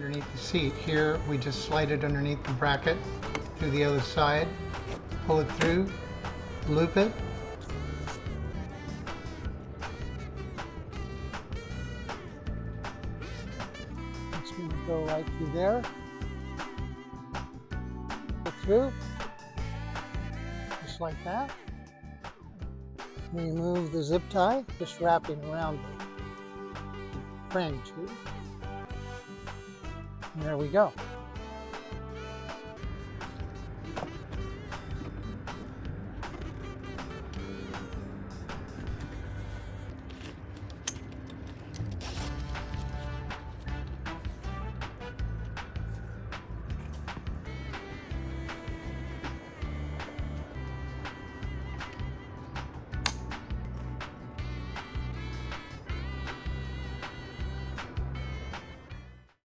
underneath the seat. Here we just slide it underneath the bracket to the other side, pull it through, loop it. It's going to go right through there. Go through, just like that. Remove the zip tie, just wrapping around the frame too. And there we go.